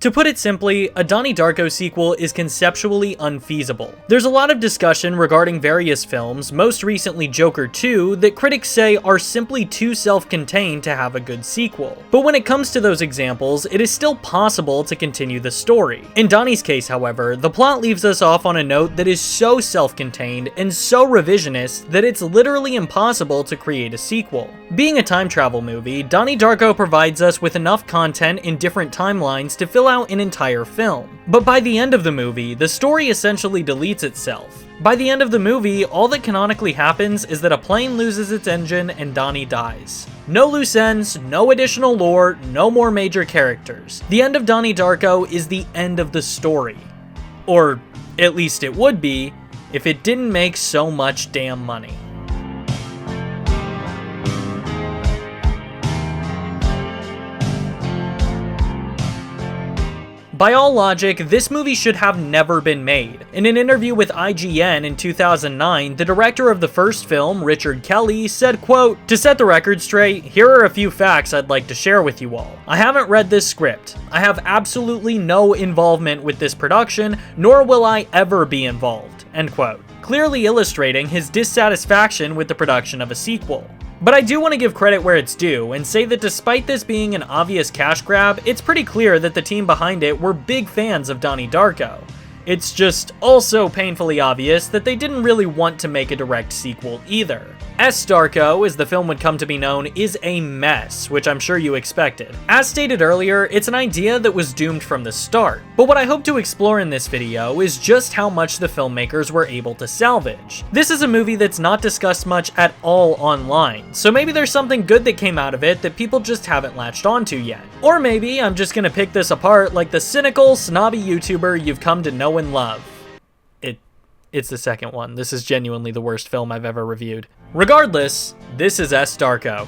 To put it simply, a Donnie Darko sequel is conceptually unfeasible. There's a lot of discussion regarding various films, most recently Joker 2, that critics say are simply too self-contained to have a good sequel. But when it comes to those examples, it is still possible to continue the story. In Donnie's case, however, the plot leaves us off on a note that is so self-contained and so revisionist that it's literally impossible to create a sequel. Being a time travel movie, Donnie Darko provides us with enough content in different timelines to fill out an entire film. But by the end of the movie, the story essentially deletes itself. By the end of the movie, all that canonically happens is that a plane loses its engine and Donnie dies. No loose ends, no additional lore, no more major characters. The end of Donnie Darko is the end of the story. Or at least it would be, if it didn't make so much damn money. By all logic, this movie should have never been made. In an interview with IGN in 2009, the director of the first film, Richard Kelly, said, quote, "To set the record straight, here are a few facts I'd like to share with you all. I haven't read this script. I have absolutely no involvement with this production, nor will I ever be involved," end quote, clearly illustrating his dissatisfaction with the production of a sequel. But I do want to give credit where it's due and say that despite this being an obvious cash grab, it's pretty clear that the team behind it were big fans of Donnie Darko. It's just also painfully obvious that they didn't really want to make a direct sequel either. S. Darko, as the film would come to be known, is a mess, which I'm sure you expected. As stated earlier, it's an idea that was doomed from the start. But what I hope to explore in this video is just how much the filmmakers were able to salvage. This is a movie that's not discussed much at all online, so maybe there's something good that came out of it that people just haven't latched onto yet. Or maybe I'm just gonna pick this apart like the cynical, snobby YouTuber you've come to know and love. It's the second one. This is genuinely the worst film I've ever reviewed. Regardless, this is S. Darko.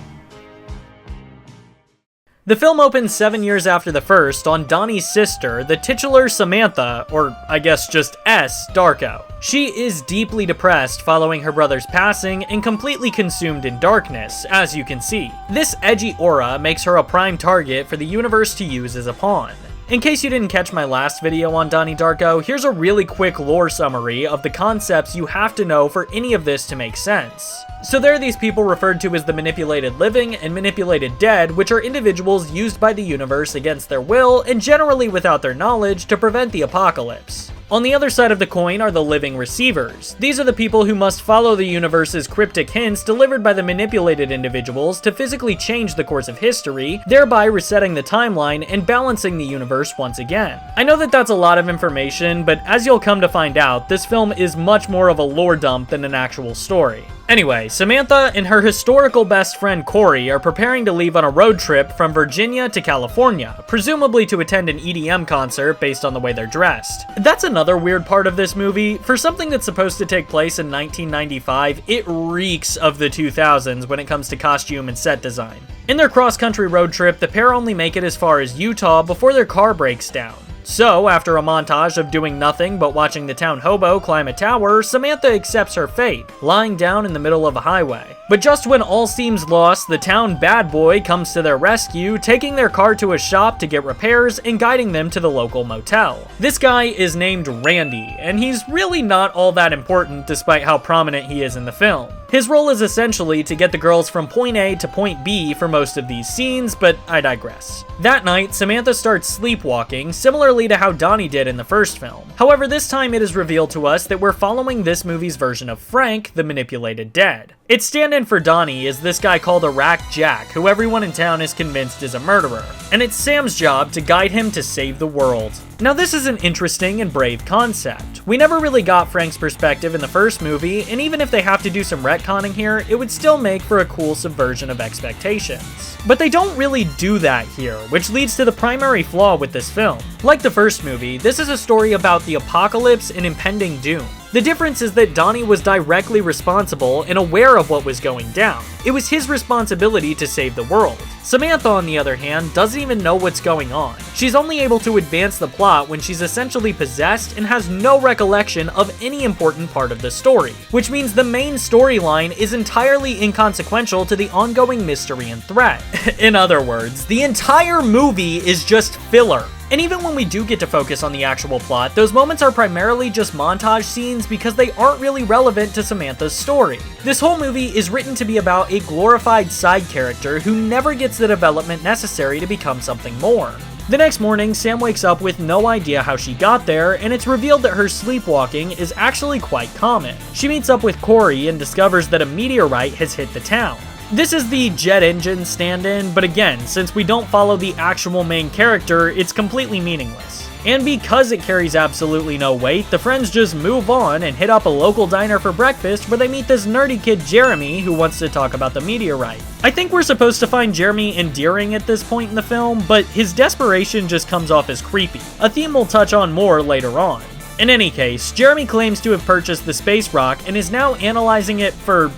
The film opens 7 years after the first on Donnie's sister, the titular Samantha, or I guess just S. Darko. She is deeply depressed following her brother's passing and completely consumed in darkness, as you can see. This edgy aura makes her a prime target for the universe to use as a pawn. In case you didn't catch my last video on Donnie Darko, here's a really quick lore summary of the concepts you have to know for any of this to make sense. So there are these people referred to as the manipulated living and manipulated dead, which are individuals used by the universe against their will and generally without their knowledge to prevent the apocalypse. On the other side of the coin are the living receivers. These are the people who must follow the universe's cryptic hints delivered by the manipulated individuals to physically change the course of history, thereby resetting the timeline and balancing the universe once again. I know that that's a lot of information, but as you'll come to find out, this film is much more of a lore dump than an actual story. Anyway, Samantha and her historical best friend Corey are preparing to leave on a road trip from Virginia to California, presumably to attend an EDM concert based on the way they're dressed. That's another weird part of this movie. For something that's supposed to take place in 1995, it reeks of the 2000s when it comes to costume and set design. In their cross-country road trip, the pair only make it as far as Utah before their car breaks down. So, after a montage of doing nothing but watching the town hobo climb a tower, Samantha accepts her fate, lying down in the middle of a highway. But just when all seems lost, the town bad boy comes to their rescue, taking their car to a shop to get repairs and guiding them to the local motel. This guy is named Randy, and he's really not all that important despite how prominent he is in the film. His role is essentially to get the girls from point A to point B for most of these scenes, but I digress. That night, Samantha starts sleepwalking, similarly to how Donnie did in the first film. However, this time it is revealed to us that we're following this movie's version of Frank, the manipulated dead. Its stand-in for Donnie is this guy called Iraq Jack, who everyone in town is convinced is a murderer, and it's Sam's job to guide him to save the world. Now this is an interesting and brave concept. We never really got Frank's perspective in the first movie, and even if they have to do some retconning here, it would still make for a cool subversion of expectations. But they don't really do that here, which leads to the primary flaw with this film. Like the first movie, this is a story about the apocalypse and impending doom. The difference is that Donnie was directly responsible and aware of what was going down. It was his responsibility to save the world. Samantha, on the other hand, doesn't even know what's going on. She's only able to advance the plot when she's essentially possessed and has no recollection of any important part of the story, which means the main storyline is entirely inconsequential to the ongoing mystery and threat. In other words, the entire movie is just filler. And even when we do get to focus on the actual plot, those moments are primarily just montage scenes because they aren't really relevant to Samantha's story. This whole movie is written to be about a glorified side character who never gets the development necessary to become something more. The next morning, Sam wakes up with no idea how she got there, and it's revealed that her sleepwalking is actually quite common. She meets up with Corey and discovers that a meteorite has hit the town. This is the jet engine stand-in, but again, since we don't follow the actual main character, it's completely meaningless. And because it carries absolutely no weight, the friends just move on and hit up a local diner for breakfast where they meet this nerdy kid Jeremy who wants to talk about the meteorite. I think we're supposed to find Jeremy endearing at this point in the film, but his desperation just comes off as creepy, a theme we'll touch on more later on. In any case, Jeremy claims to have purchased the space rock and is now analyzing it for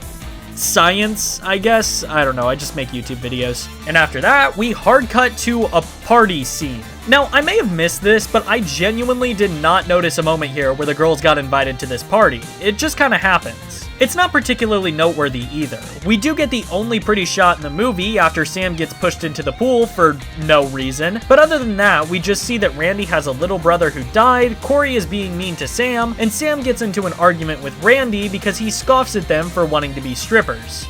science, I guess? I don't know, I just make YouTube videos. And after that, we hard cut to a party scene. Now, I may have missed this, but I genuinely did not notice a moment here where the girls got invited to this party. It just kinda happens. It's not particularly noteworthy either. We do get the only pretty shot in the movie after Sam gets pushed into the pool for no reason, but other than that, we just see that Randy has a little brother who died, Corey is being mean to Sam, and Sam gets into an argument with Randy because he scoffs at them for wanting to be strippers.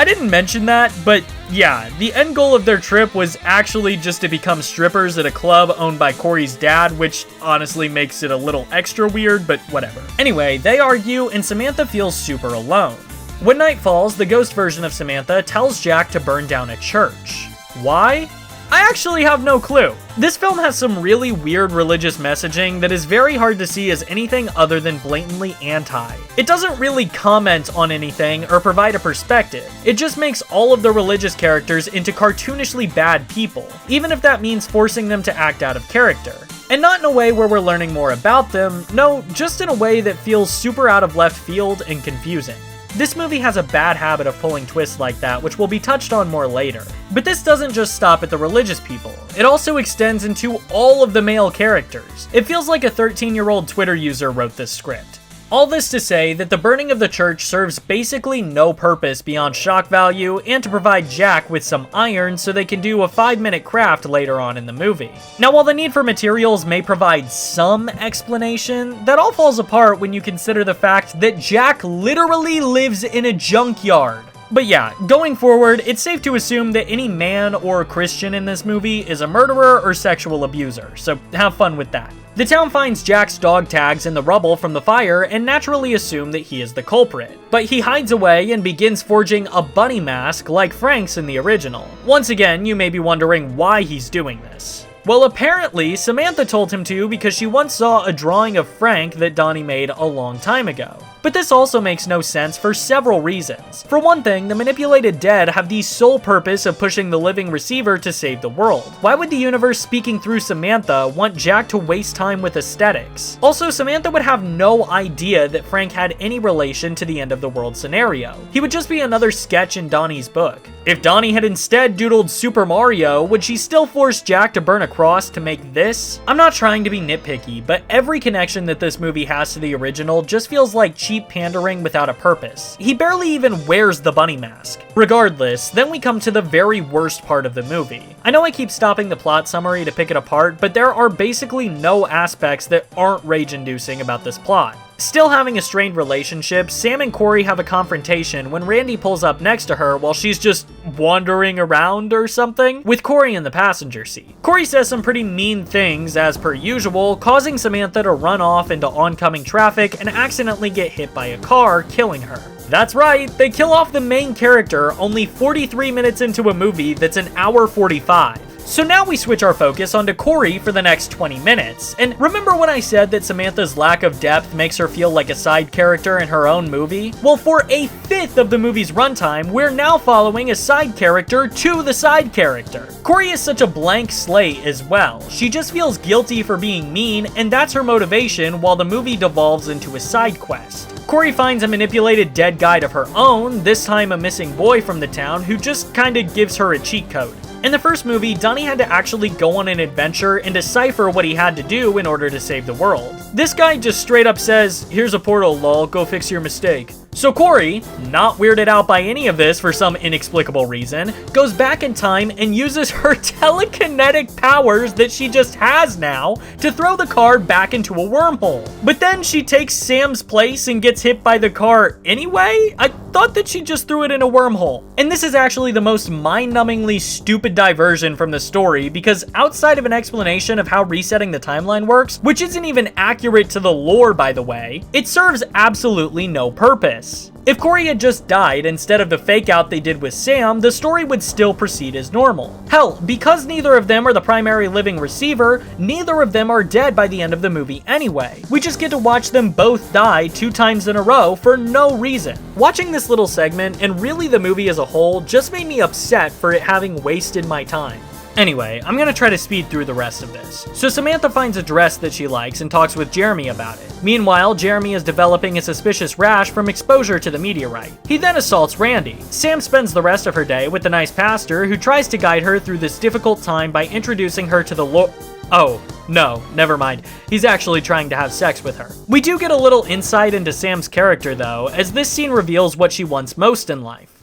I didn't mention that, but yeah, the end goal of their trip was actually just to become strippers at a club owned by Corey's dad, which honestly makes it a little extra weird, but whatever. Anyway, they argue and Samantha feels super alone. When night falls, the ghost version of Samantha tells Jack to burn down a church. Why? I actually have no clue. This film has some really weird religious messaging that is very hard to see as anything other than blatantly anti. It doesn't really comment on anything or provide a perspective. It just makes all of the religious characters into cartoonishly bad people, even if that means forcing them to act out of character. And not in a way where we're learning more about them, no, just in a way that feels super out of left field and confusing. This movie has a bad habit of pulling twists like that, which will be touched on more later. But this doesn't just stop at the religious people. It also extends into all of the male characters. It feels like a 13-year-old Twitter user wrote this script. All this to say that the burning of the church serves basically no purpose beyond shock value and to provide Jack with some iron so they can do a 5-minute craft later on in the movie. Now, while the need for materials may provide some explanation, that all falls apart when you consider the fact that Jack literally lives in a junkyard. But yeah, going forward, it's safe to assume that any man or Christian in this movie is a murderer or sexual abuser, so have fun with that. The town finds Jack's dog tags in the rubble from the fire and naturally assume that he is the culprit. But he hides away and begins forging a bunny mask like Frank's in the original. Once again, you may be wondering why he's doing this. Well, apparently, Samantha told him to because she once saw a drawing of Frank that Donnie made a long time ago. But this also makes no sense for several reasons. For one thing, the manipulated dead have the sole purpose of pushing the living receiver to save the world. Why would the universe speaking through Samantha want Jack to waste time with aesthetics? Also, Samantha would have no idea that Frank had any relation to the end of the world scenario. He would just be another sketch in Donnie's book. If Donnie had instead doodled Super Mario, would she still force Jack to burn a cross to make this? I'm not trying to be nitpicky, but every connection that this movie has to the original just feels like cheap pandering without a purpose. He barely even wears the bunny mask. Regardless, then we come to the very worst part of the movie. I know I keep stopping the plot summary to pick it apart, but there are basically no aspects that aren't rage-inducing about this plot. Still having a strained relationship, Sam and Corey have a confrontation when Randy pulls up next to her while she's just wandering around or something, with Corey in the passenger seat. Corey says some pretty mean things as per usual, causing Samantha to run off into oncoming traffic and accidentally get hit by a car, killing her. That's right, they kill off the main character only 43 minutes into a movie that's an hour 45. So now we switch our focus onto Corey for the next 20 minutes. And remember when I said that Samantha's lack of depth makes her feel like a side character in her own movie? Well, for a fifth of the movie's runtime, we're now following a side character to the side character. Corey is such a blank slate as well. She just feels guilty for being mean, and that's her motivation while the movie devolves into a side quest. Corey finds a manipulated dead guide of her own, this time a missing boy from the town who just kinda gives her a cheat code. In the first movie, Donnie had to actually go on an adventure and decipher what he had to do in order to save the world. This guy just straight up says, "Here's a portal, lol, go fix your mistake." So Corey, not weirded out by any of this for some inexplicable reason, goes back in time and uses her telekinetic powers that she just has now to throw the car back into a wormhole. But then she takes Sam's place and gets hit by the car anyway? I thought that she just threw it in a wormhole. And this is actually the most mind-numbingly stupid diversion from the story, because outside of an explanation of how resetting the timeline works, which isn't even accurate to the lore by the way, it serves absolutely no purpose. If Corey had just died instead of the fake out they did with Sam, the story would still proceed as normal. Hell, because neither of them are the primary living receiver, neither of them are dead by the end of the movie anyway. We just get to watch them both die 2 times in a row for no reason. Watching this little segment, and really the movie as a whole, just made me upset for it having wasted my time. Anyway, I'm gonna try to speed through the rest of this. So Samantha finds a dress that she likes and talks with Jeremy about it. Meanwhile, Jeremy is developing a suspicious rash from exposure to the meteorite. He then assaults Randy. Sam spends the rest of her day with the nice pastor who tries to guide her through this difficult time by introducing her to the Lord. Oh, no, never mind. He's actually trying to have sex with her. We do get a little insight into Sam's character though, as this scene reveals what she wants most in life.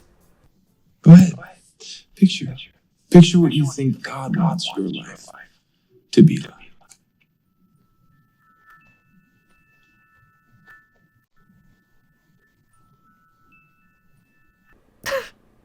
Go ahead. Picture what you think God wants your life to be like.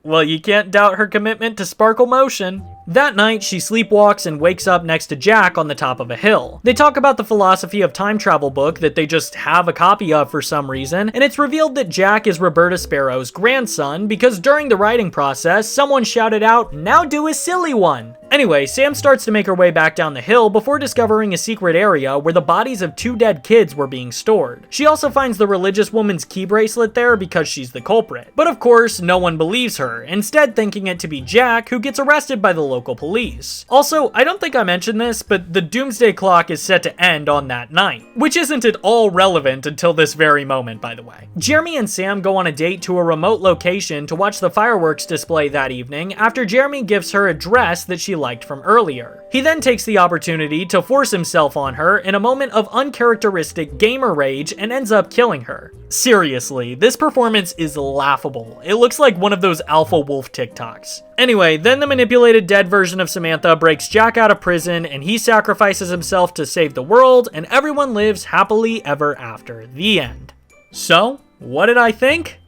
Well, you can't doubt her commitment to sparkle motion. That night, she sleepwalks and wakes up next to Jack on the top of a hill. They talk about the philosophy of time travel book that they just have a copy of for some reason, and it's revealed that Jack is Roberta Sparrow's grandson because during the writing process, someone shouted out, "Now do a silly one." Anyway, Sam starts to make her way back down the hill before discovering a secret area where the bodies of 2 dead kids were being stored. She also finds the religious woman's key bracelet there because she's the culprit. But of course, no one believes her, instead thinking it to be Jack, who gets arrested by the local police. Also, I don't think I mentioned this, but the doomsday clock is set to end on that night, which isn't at all relevant until this very moment, by the way. Jeremy and Sam go on a date to a remote location to watch the fireworks display that evening after Jeremy gives her a dress that she liked from earlier. He then takes the opportunity to force himself on her in a moment of uncharacteristic gamer rage and ends up killing her. Seriously, this performance is laughable. It looks like one of those Alpha Wolf TikToks. Anyway, then the manipulated dead version of Samantha breaks Jack out of prison and he sacrifices himself to save the world, and everyone lives happily ever after. The end. So, what did I think?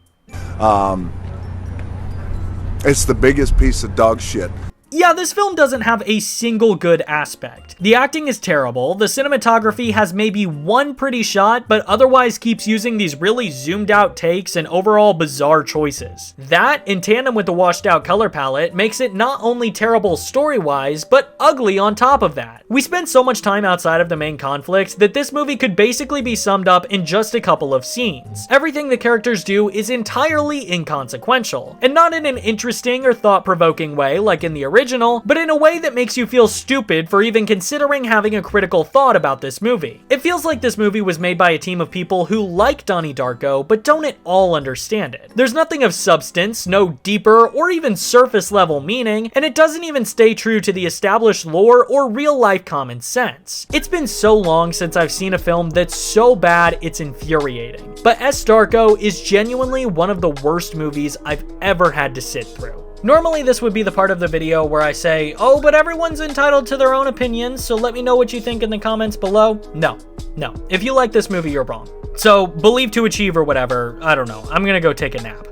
It's the biggest piece of dog shit. Yeah, this film doesn't have a single good aspect. The acting is terrible, the cinematography has maybe one pretty shot, but otherwise keeps using these really zoomed out takes and overall bizarre choices. That, in tandem with the washed out color palette, makes it not only terrible story-wise, but ugly on top of that. We spend so much time outside of the main conflict that this movie could basically be summed up in just a couple of scenes. Everything the characters do is entirely inconsequential, and not in an interesting or thought-provoking way like in the original, but in a way that makes you feel stupid for even considering having a critical thought about this movie. It feels like this movie was made by a team of people who like Donnie Darko, but don't at all understand it. There's nothing of substance, no deeper or even surface level meaning, and it doesn't even stay true to the established lore or real life common sense. It's been so long since I've seen a film that's so bad it's infuriating. But S. Darko is genuinely one of the worst movies I've ever had to sit through. Normally this would be the part of the video where I say, oh, but everyone's entitled to their own opinions, so let me know what you think in the comments below. No. If you like this movie, you're wrong. So, believe to achieve or whatever, I don't know. I'm gonna go take a nap.